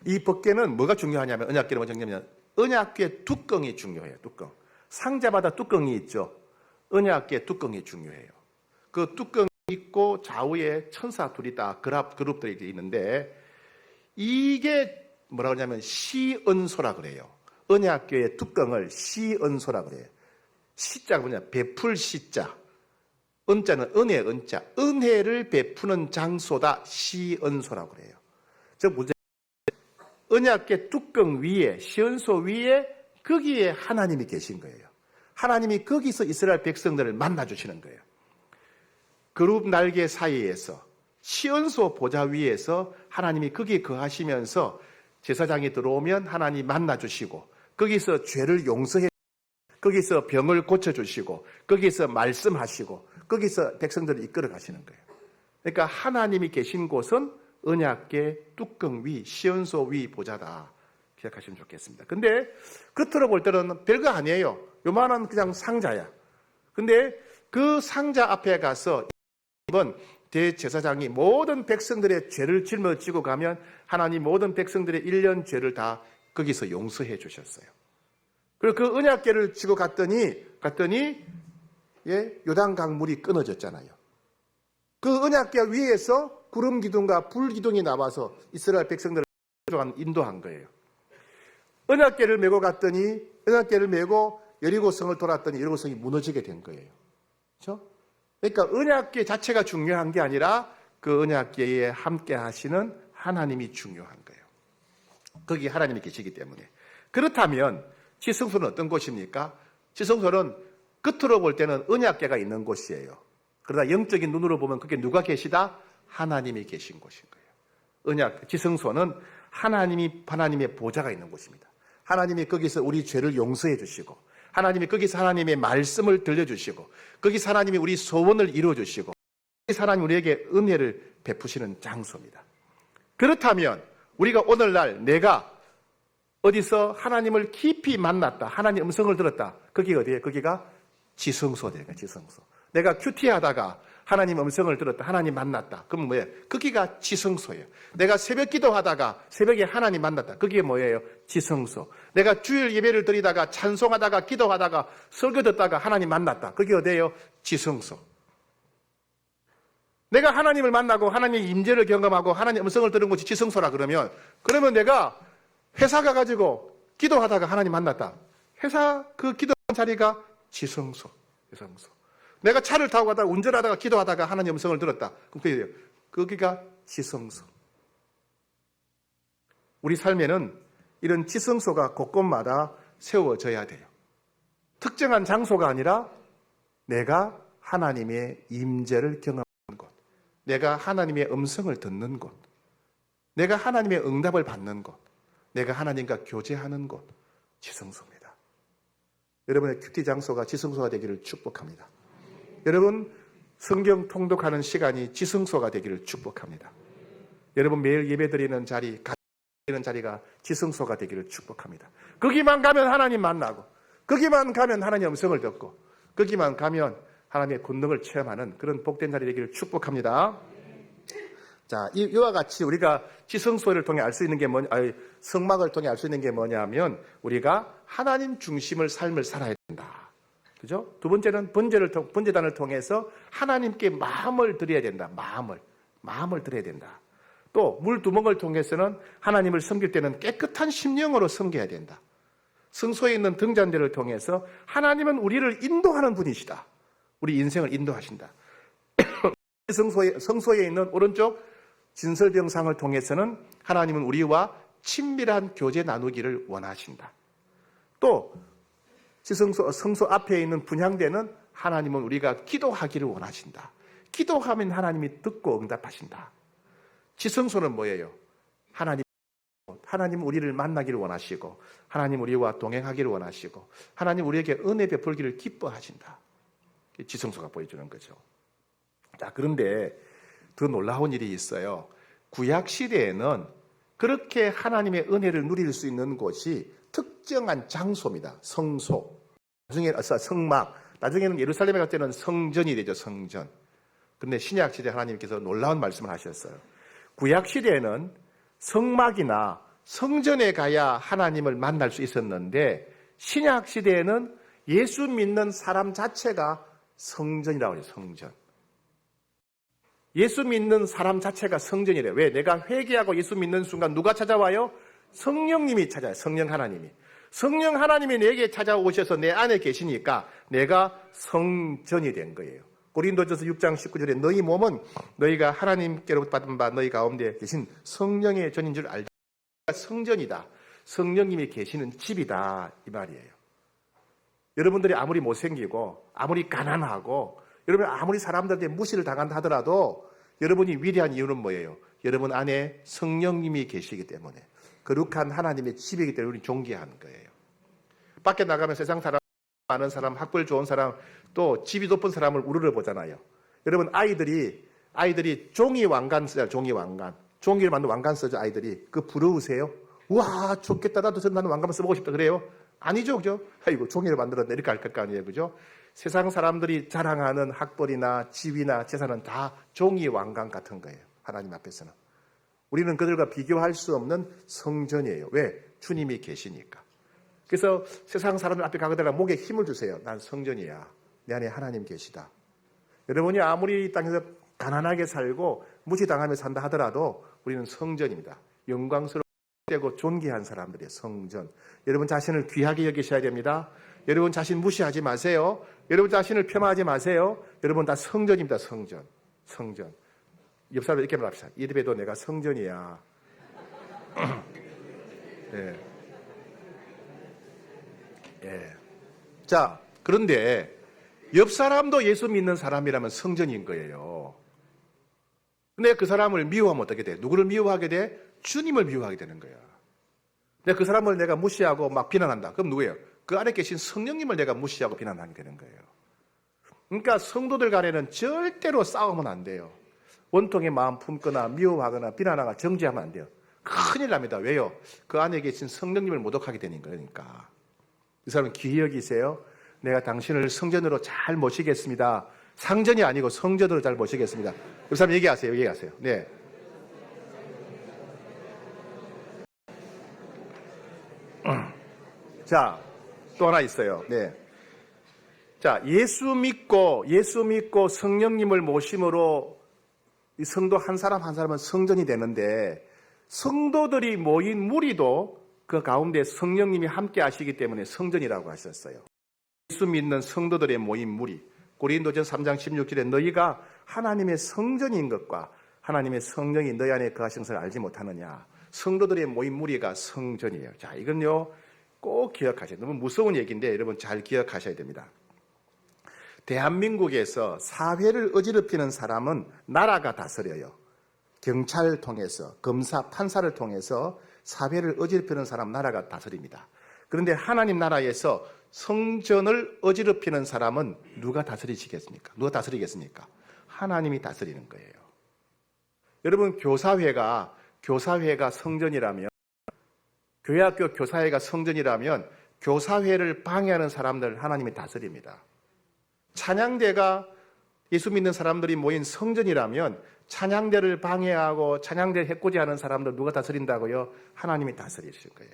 이 법궤는 뭐가 중요하냐면 언약궤는 뭐가 중요하냐면 언약궤 뚜껑이 중요해요. 뚜껑. 상자마다 뚜껑이 있죠. 언약궤 뚜껑이 중요해요. 그 뚜껑이 있고 좌우에 천사 둘이 다 그룹들이 있는데 이게 뭐라고 하냐면 시은소라 그래요. 언약궤의 뚜껑을 시은소라 그래요. 시자가 뭐냐? 베풀 시자. 은자는 은혜 은자. 은혜를 베푸는 장소다. 시은소라고 그래요. 즉 문제 언약궤 뚜껑 위에 시은소 위에 거기에 하나님이 계신 거예요. 하나님이 거기서 이스라엘 백성들을 만나주시는 거예요. 그룹 날개 사이에서 시은소 보좌 위에서 하나님이 거기에 거하시면서 제사장이 들어오면 하나님 만나주시고 거기서 죄를 용서해 거기서 병을 고쳐주시고 거기서 말씀하시고 거기서 백성들을 이끌어 가시는 거예요. 그러니까 하나님이 계신 곳은 언약궤 뚜껑 위, 시은소 위 보좌다. 기억하시면 좋겠습니다. 근데 겉으로 볼 때는 별거 아니에요. 요만한 그냥 상자야. 근데 그 상자 앞에 가서 이번 대제사장이 모든 백성들의 죄를 짊어지고 가면 하나님 모든 백성들의 1년 죄를 다 거기서 용서해 주셨어요. 그리고 그 언약궤를 지고 갔더니 요단강 물이 끊어졌잖아요. 그 언약궤 위에서 구름 기둥과 불 기둥이 나와서 이스라엘 백성들을 인도한 거예요. 언약궤를 메고 갔더니 언약궤를 메고 여리고성을 돌았더니 여리고성이 무너지게 된 거예요. 그렇죠? 그러니까 언약궤 자체가 중요한 게 아니라 그 언약궤에 함께 하시는 하나님이 중요한 거예요. 거기 하나님이 계시기 때문에. 그렇다면 지성소는 어떤 곳입니까? 지성소는 겉으로 볼 때는 언약궤가 있는 곳이에요. 그러나 영적인 눈으로 보면 그게 누가 계시다? 하나님이 계신 곳인 거예요. 지성소는 하나님의 보좌가 있는 곳입니다. 하나님이 거기서 우리 죄를 용서해 주시고 하나님이 거기서 하나님의 말씀을 들려주시고 거기서 하나님이 우리 소원을 이루어주시고 거기서 하나님 우리에게 은혜를 베푸시는 장소입니다. 그렇다면 우리가 오늘날 내가 어디서 하나님을 깊이 만났다. 하나님 음성을 들었다. 거기가 어디예요? 거기가 지성소예요. 지성소. 내가 큐티하다가 하나님 음성을 들었다. 하나님 만났다. 그럼 뭐예요? 거기가 지성소예요. 내가 새벽 기도하다가 새벽에 하나님 만났다. 그게 뭐예요? 지성소. 내가 주일 예배를 드리다가 찬송하다가 기도하다가 설교 듣다가 하나님 만났다. 그게 어디예요? 지성소. 내가 하나님을 만나고 하나님의 임재를 경험하고 하나님 음성을 들은 곳이 지성소라 그러면 내가 회사 가가지고 기도하다가 하나님 만났다. 회사 그 기도한 자리가 지성소. 내가 차를 타고 가다가 운전하다가 기도하다가 하나님 음성을 들었다. 그럼 거기가 지성소. 우리 삶에는 이런 지성소가 곳곳마다 세워져야 돼요. 특정한 장소가 아니라 내가 하나님의 임재를 경험하는 곳, 내가 하나님의 음성을 듣는 곳, 내가 하나님의 응답을 받는 곳, 내가 하나님과 교제하는 곳, 지성소입니다. 여러분의 큐티 장소가 지성소가 되기를 축복합니다. 여러분 성경 통독하는 시간이 지성소가 되기를 축복합니다. 여러분 매일 예배드리는 자리, 드리는 자리가 지성소가 되기를 축복합니다. 거기만 가면 하나님 만나고, 거기만 가면 하나님의 음성을 듣고, 거기만 가면 하나님의 권능을 체험하는 그런 복된 자리 되기를 축복합니다. 자, 이와 같이 우리가 지성소를 통해 알 수 있는 게 성막을 통해 알 수 있는 게 뭐냐면 우리가 하나님 중심을 삶을 살아야 된다. 그죠? 두 번째는 번제단을 통해서 하나님께 마음을 드려야 된다. 마음을 드려야 된다. 또 물두멍을 통해서는 하나님을 섬길 때는 깨끗한 심령으로 섬겨야 된다. 성소에 있는 등잔대를 통해서 하나님은 우리를 인도하는 분이시다. 우리 인생을 인도하신다. 성소에 있는 오른쪽 진설병상을 통해서는 하나님은 우리와 친밀한 교제 나누기를 원하신다. 또 성소 앞에 있는 분향대는 하나님은 우리가 기도하기를 원하신다. 기도하면 하나님이 듣고 응답하신다. 지성소는 뭐예요? 하나님 우리를 만나기를 원하시고, 하나님 우리와 동행하기를 원하시고, 하나님 우리에게 은혜 베풀기를 기뻐하신다. 지성소가 보여주는 거죠. 자, 그런데 더 놀라운 일이 있어요. 구약 시대에는 그렇게 하나님의 은혜를 누릴 수 있는 곳이 특정한 장소입니다. 성소, 나중에 성막, 나중에는 예루살렘에 갈 때는 성전이 되죠. 성전. 그런데 신약 시대 하나님께서 놀라운 말씀을 하셨어요. 구약 시대에는 성막이나 성전에 가야 하나님을 만날 수 있었는데, 신약 시대에는 예수 믿는 사람 자체가 성전이라고 해요. 성전. 예수 믿는 사람 자체가 성전이래요. 왜? 내가 회개하고 예수 믿는 순간 누가 찾아와요? 성령님이 찾아요. 성령 하나님이 내게 찾아오셔서 내 안에 계시니까 내가 성전이 된 거예요. 고린도전서 6장 19절에 너희 몸은 너희가 하나님께로부터 받은 바 너희 가운데 계신 성령의 전인 줄 알자. 성전이다. 성령님이 계시는 집이다. 이 말이에요. 여러분들이 아무리 못생기고 아무리 가난하고 여러분 아무리 사람들한테 무시를 당한다 하더라도 여러분이 위대한 이유는 뭐예요? 여러분 안에 성령님이 계시기 때문에, 거룩한 하나님의 집이기 때문에 우리는 존귀하는 거예요. 밖에 나가면 세상 사람, 많은 사람, 학벌 좋은 사람, 또 집이 높은 사람을 우르르 보잖아요. 여러분 아이들이 종이 왕관 써요. 종이를 만든 왕관 써죠. 아이들이. 그거 부러우세요? 와 좋겠다. 나도 나는 왕관 써보고 싶다. 그래요? 아니죠. 그죠? 아이고 종이를 만들었네. 이렇게 할 것 아니에요. 그죠? 세상 사람들이 자랑하는 학벌이나 집이나 재산은 다 종이 왕관 같은 거예요. 하나님 앞에서는. 우리는 그들과 비교할 수 없는 성전이에요. 왜? 주님이 계시니까. 그래서 세상 사람들 앞에 가거나 목에 힘을 주세요. 난 성전이야. 내 안에 하나님 계시다. 여러분이 아무리 이 땅에서 가난하게 살고 무시당하며 산다 하더라도 우리는 성전입니다. 영광스럽고 존귀한 사람들이에요. 성전. 여러분 자신을 귀하게 여기셔야 됩니다. 여러분 자신 무시하지 마세요. 여러분 자신을 폄하하지 마세요. 여러분 다 성전입니다. 성전. 옆 사람 이렇게 말합시다. 이래도 내가 성전이야. 네. 예. 자, 그런데 옆 사람도 예수 믿는 사람이라면 성전인 거예요. 근데 그 사람을 미워하면 어떻게 돼? 누구를 미워하게 돼? 주님을 미워하게 되는 거야. 근데 그 사람을 내가 무시하고 막 비난한다. 그럼 누구예요? 그 안에 계신 성령님을 내가 무시하고 비난하게 되는 거예요. 그러니까 성도들 간에는 절대로 싸우면 안 돼요. 원통의 마음 품거나 미워하거나 비난하거나 정죄하면 안 돼요. 큰일 납니다. 왜요? 그 안에 계신 성령님을 모독하게 되는 거니까. 이 사람은 귀히 여기세요. 내가 당신을 성전으로 잘 모시겠습니다. 상전이 아니고 성전으로 잘 모시겠습니다. 이 사람 얘기하세요. 네. 자, 또 하나 있어요. 네. 자, 예수 믿고 성령님을 모심으로 이 성도 한 사람 한 사람은 성전이 되는데, 성도들이 모인 무리도 그 가운데 성령님이 함께 하시기 때문에 성전이라고 하셨어요. 예수 믿는 성도들의 모인 무리. 고린도전서 3장 16절에 너희가 하나님의 성전인 것과 하나님의 성령이 너희 안에 거하신 것을 알지 못하느냐. 성도들의 모인 무리가 성전이에요. 자, 이건요 꼭 기억하셔야 돼요. 너무 무서운 얘기인데 여러분 잘 기억하셔야 됩니다. 대한민국에서 사회를 어지럽히는 사람은 나라가 다스려요. 경찰을 통해서, 검사, 판사를 통해서 사회를 어지럽히는 사람 나라가 다스립니다. 그런데 하나님 나라에서 성전을 어지럽히는 사람은 누가 다스리시겠습니까? 누가 다스리겠습니까? 하나님이 다스리는 거예요. 여러분, 교사회가 성전이라면, 교회학교 교사회가 성전이라면 교사회를 방해하는 사람들 하나님이 다스립니다. 찬양대가 예수 믿는 사람들이 모인 성전이라면 찬양대를 방해하고 찬양대를 해코지하는 사람들 누가 다스린다고요? 하나님이 다스리실 거예요.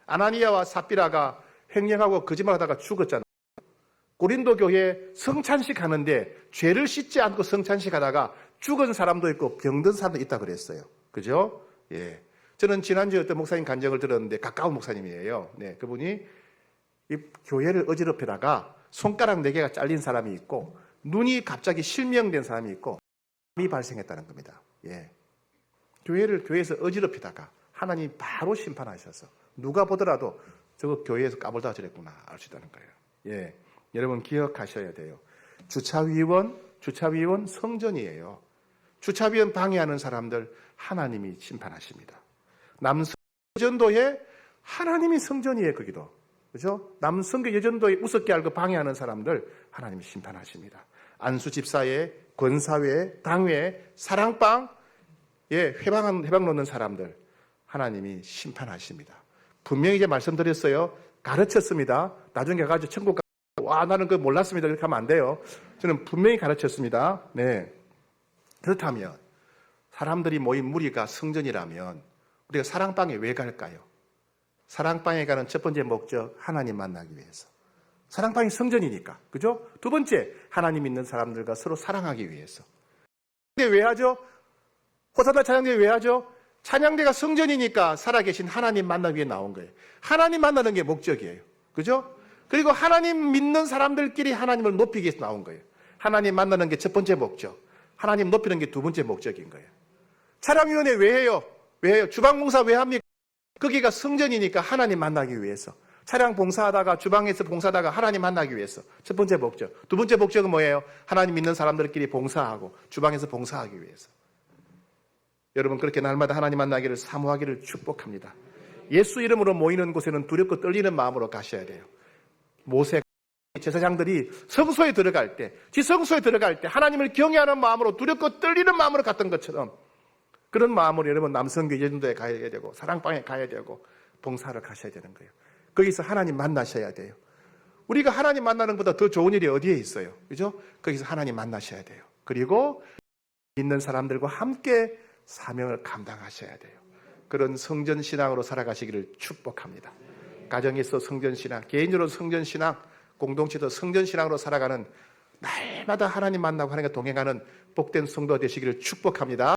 아나니아와 삽비라가 횡령하고 거짓말하다가 죽었잖아요. 고린도 교회 성찬식 하는데 죄를 씻지 않고 성찬식 하다가 죽은 사람도 있고 병든 사람도 있다 그랬어요. 그죠? 예. 저는 지난주에 어떤 목사님 간증을 들었는데 가까운 목사님이에요. 네, 그분이 이 교회를 어지럽히다가 손가락 4개가 잘린 사람이 있고 눈이 갑자기 실명된 사람이 있고 암이 발생했다는 겁니다. 예. 교회에서 어지럽히다가 하나님이 바로 심판하셔서 누가 보더라도 저거 교회에서 까불다가 저랬구나 알 수 있다는 거예요. 예. 여러분 기억하셔야 돼요. 주차위원 성전이에요. 주차위원 방해하는 사람들 하나님이 심판하십니다. 남성전도회 하나님이 성전이에요. 거기도. 그죠? 남성교 여전도에 우습게 알고 방해하는 사람들 하나님이 심판하십니다. 안수집사회, 권사회, 당회, 사랑방, 예, 회방 놓는 사람들 하나님이 심판하십니다. 분명히 이제 말씀드렸어요. 가르쳤습니다. 나중에 가가지고 천국 와 나는 그거 몰랐습니다. 그렇게 하면 안 돼요. 저는 분명히 가르쳤습니다. 네. 그렇다면 사람들이 모인 무리가 성전이라면 우리가 사랑방에 왜 갈까요? 사랑방에 가는 첫 번째 목적 하나님 만나기 위해서. 사랑방이 성전이니까. 그죠? 두 번째 하나님 믿는 사람들과 서로 사랑하기 위해서. 근데 왜 하죠? 호사다 찬양대 왜 하죠? 찬양대가 성전이니까 살아계신 하나님 만나기 위해 나온 거예요. 하나님 만나는 게 목적이에요. 그죠? 그리고 하나님 믿는 사람들끼리 하나님을 높이기 위해서 나온 거예요. 하나님 만나는 게 첫 번째 목적. 하나님 높이는 게 두 번째 목적인 거예요. 차량위원회 왜 해요? 왜 해요? 주방봉사 왜 합니까? 거기가 성전이니까 하나님 만나기 위해서. 차량 봉사하다가 주방에서 봉사하다가 하나님 만나기 위해서. 첫 번째 목적. 두 번째 목적은 뭐예요? 하나님 믿는 사람들끼리 봉사하고 주방에서 봉사하기 위해서. 여러분 그렇게 날마다 하나님 만나기를 사모하기를 축복합니다. 예수 이름으로 모이는 곳에는 두렵고 떨리는 마음으로 가셔야 돼요. 모세 제사장들이 성소에 들어갈 때, 지성소에 들어갈 때 하나님을 경외하는 마음으로 두렵고 떨리는 마음으로 갔던 것처럼 그런 마음으로 여러분 남성교 예전도에 가야 되고 사랑방에 가야 되고 봉사를 가셔야 되는 거예요. 거기서 하나님 만나셔야 돼요. 우리가 하나님 만나는 것보다 더 좋은 일이 어디에 있어요? 그죠? 거기서 하나님 만나셔야 돼요. 그리고 믿는 사람들과 함께 사명을 감당하셔야 돼요. 그런 성전신앙으로 살아가시기를 축복합니다. 가정에서 성전신앙, 개인적으로 성전신앙, 공동체도 성전신앙으로 살아가는 날마다 하나님 만나고 하나님과 동행하는 복된 성도가 되시기를 축복합니다.